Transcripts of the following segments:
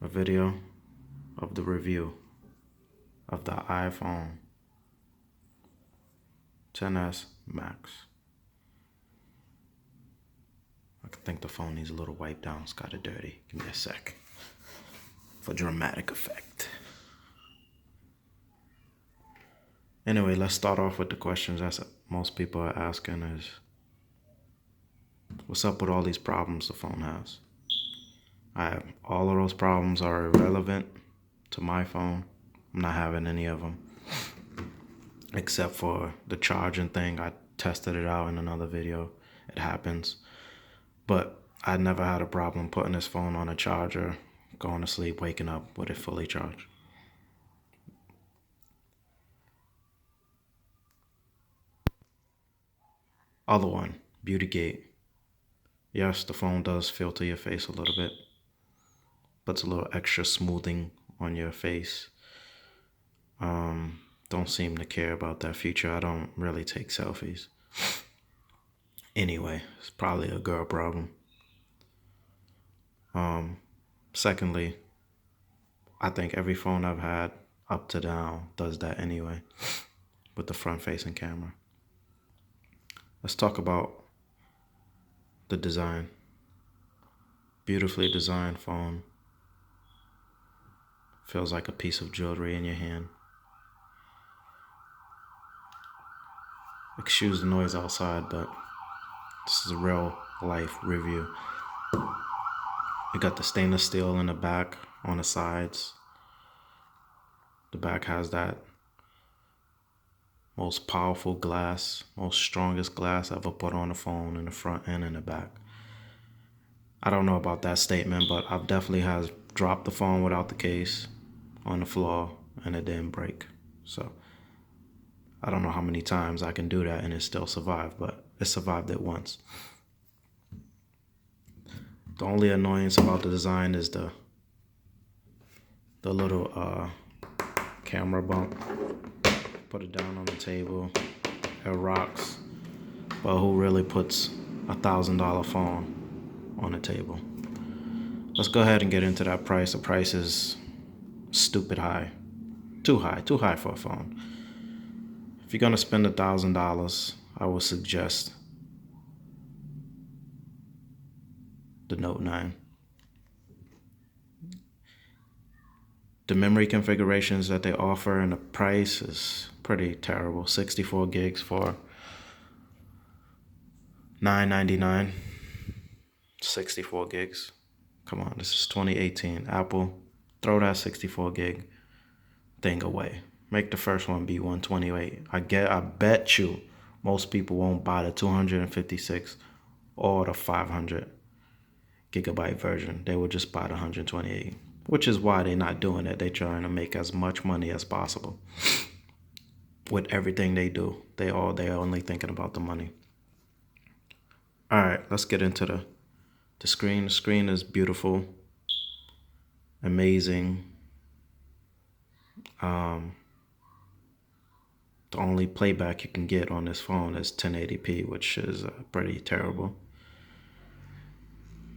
a video of the review of the iPhone XS Max. I think the phone needs a little wipe down. It's got it dirty. Give me a sec for dramatic effect. Anyway, let's start off with the questions that most people are asking is, what's up with all these problems the phone has? All of those problems are irrelevant to my phone. I'm not having any of them. Except for the charging thing. I tested it out in another video. It happens. But I never had a problem putting this phone on a charger, going to sleep, waking up with it fully charged. Other one, Beautygate. Yes, the phone does filter your face a little bit. Puts a little extra smoothing on your face. Don't seem to care about that feature. I don't really take selfies. Anyway, it's probably a girl problem. Secondly, I think every phone I've had up to now does that anyway with the front-facing camera. Let's talk about the design. Beautifully designed phone. Feels like a piece of jewelry in your hand. Excuse the noise outside, but this is a real life review. You got the stainless steel in the back, on the sides. The back has that most powerful glass, most strongest glass ever put on a phone in the front and in the back. I don't know about that statement, but I've definitely has dropped the phone without the case on the floor and it didn't break. So I don't know how many times I can do that and it still survived, but it survived it once. The only annoyance about the design is the little camera bump. Put it down on the table. It rocks. But who really puts $1,000 phone on the table? Let's go ahead and get into that price. The price is stupid high. Too high for a phone. If you're gonna spend $1,000, I would suggest the Note 9. The memory configurations that they offer and the price is pretty terrible. 64 gigs for $9.99. 64 gigs. Come on, this is 2018. Apple, throw that 64 gig thing away. Make the first one be 128. I bet you most people won't buy the 256 or the 500 gigabyte version. They will just buy the 128, which is why they're not doing it. They're trying to make as much money as possible. With everything they do, they're only thinking about the money. All right, let's get into the screen. The screen is beautiful, amazing. The only playback you can get on this phone is 1080p, which is pretty terrible.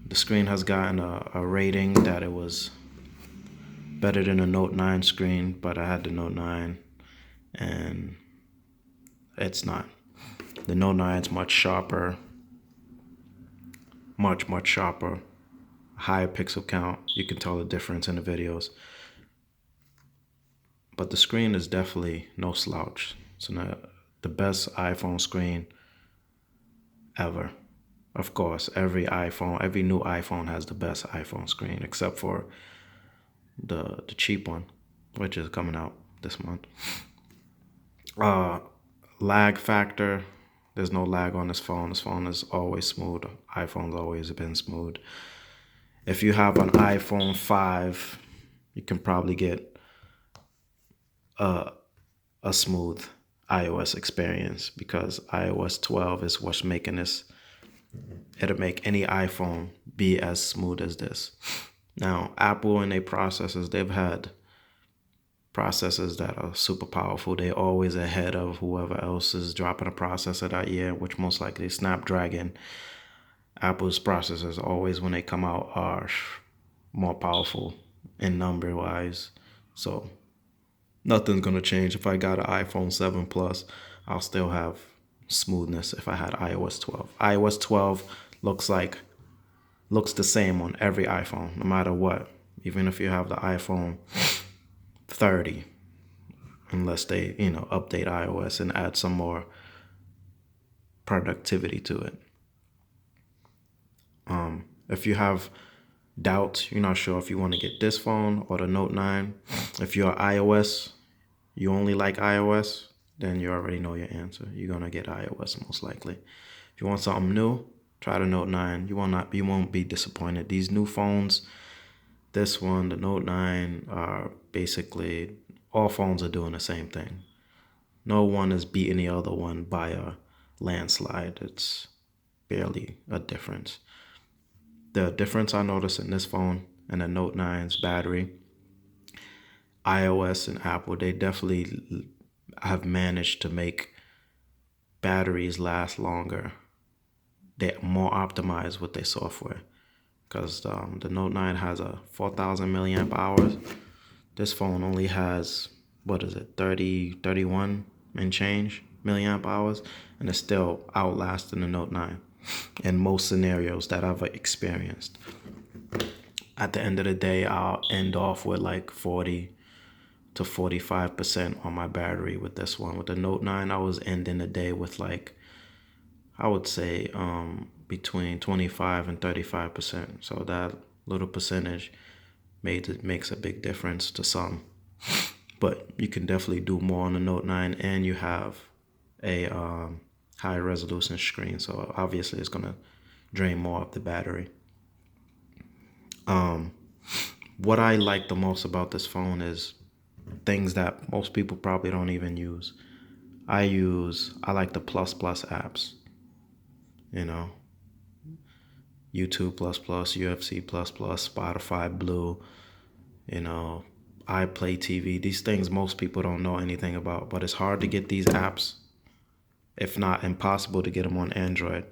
The screen has gotten a rating that it was better than the Note 9 screen, but I had the Note 9 and it's not. The Note 9 is much sharper, much sharper, higher pixel count. You can tell the difference in the videos. But the screen is definitely no slouch. It's the best iPhone screen ever. Of course, every new iPhone has the best iPhone screen, except for the cheap one, which is coming out this month. Lag factor, there's no lag on this phone. This phone is always smooth. iPhone's always been smooth. If you have an iPhone 5, you can probably get a smooth iOS experience, because iOS 12 is what's making this. It'll make any iPhone be as smooth as this. Now, Apple and their processors, they've had processors that are super powerful. They're always ahead of whoever else is dropping a processor that year, which most likely is Snapdragon. Apple's processors always, when they come out, are more powerful in number wise. So nothing's gonna change. If I got an iPhone 7 Plus, I'll still have smoothness if I had iOS 12. iOS 12 looks the same on every iPhone, no matter what. Even if you have the iPhone 30, unless they, update iOS and add some more productivity to it. If you have doubts, you're not sure if you want to get this phone or the Note 9, if you're iOS, you only like iOS, then you already know your answer. You're going to get iOS most likely. If you want something new, try the Note 9. You won't be disappointed. These new phones, this one, the Note 9, are basically, all phones are doing the same thing. No one is beating the other one by a landslide. It's barely a difference. The difference I noticed in this phone and the Note 9's battery, iOS and Apple, they definitely have managed to make batteries last longer. They're more optimized with their software. Because the Note 9 has a 4,000 milliamp hours. This phone only has, 31 and change milliamp hours, and it's still outlasting the Note 9 in most scenarios that I've experienced. At the end of the day, I'll end off with like 40 to 45% on my battery with this one. With the Note 9, I was ending the day with like, I would say between 25 and 35%. So that little percentage makes a big difference to some. But you can definitely do more on the Note 9, and you have a high resolution screen. So obviously it's going to drain more of the battery. What I like the most about this phone is things that most people probably don't even use. I like the plus apps, YouTube plus, UFC plus, Spotify Blue, iPlay TV. These things most people don't know anything about, but it's hard to get these apps, if not impossible to get them on Android.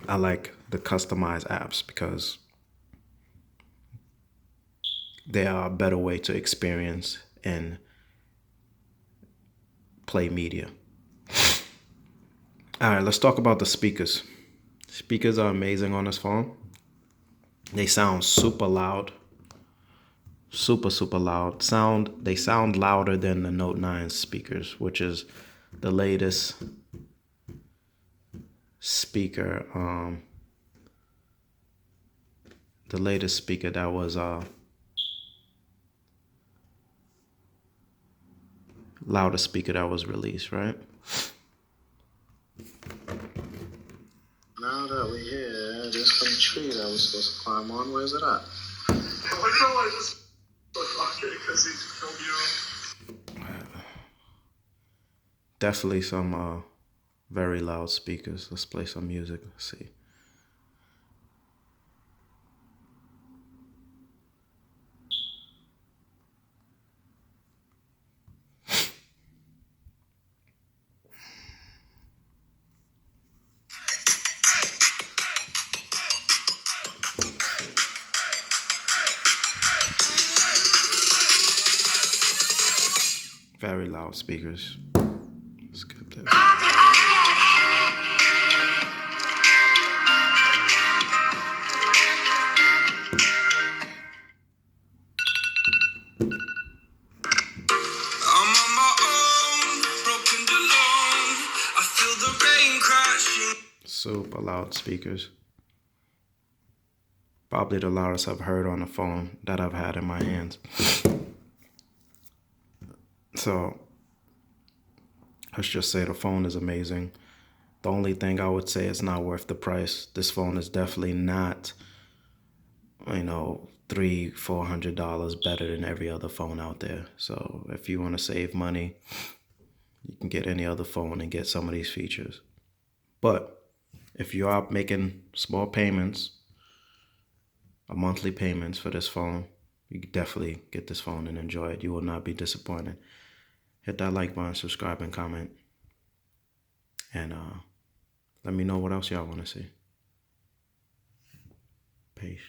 I like the customized apps because they are a better way to experience and play media. All right, let's talk about the speakers. Speakers are amazing on this phone. They sound super loud. Super loud. They sound louder than the Note 9 speakers, which is the latest speaker. The latest speaker that was loudest speaker that was released, right? Now that we're here, there's some tree that we're supposed to climb on. Where's it at? Definitely some very loud speakers. Let's play some music. Let's see. Very loud speakers. Skip that. Super loud speakers. Probably the loudest I've heard on a phone that I've had in my hands. So let's just say the phone is amazing. The only thing I would say is not worth the price. This phone is definitely not, $300-400 better than every other phone out there. So if you want to save money, you can get any other phone and get some of these features. But if you are making small payments, monthly payments for this phone, you can definitely get this phone and enjoy it. You will not be disappointed. Hit that like button, subscribe, and comment. And let me know what else y'all want to see. Peace.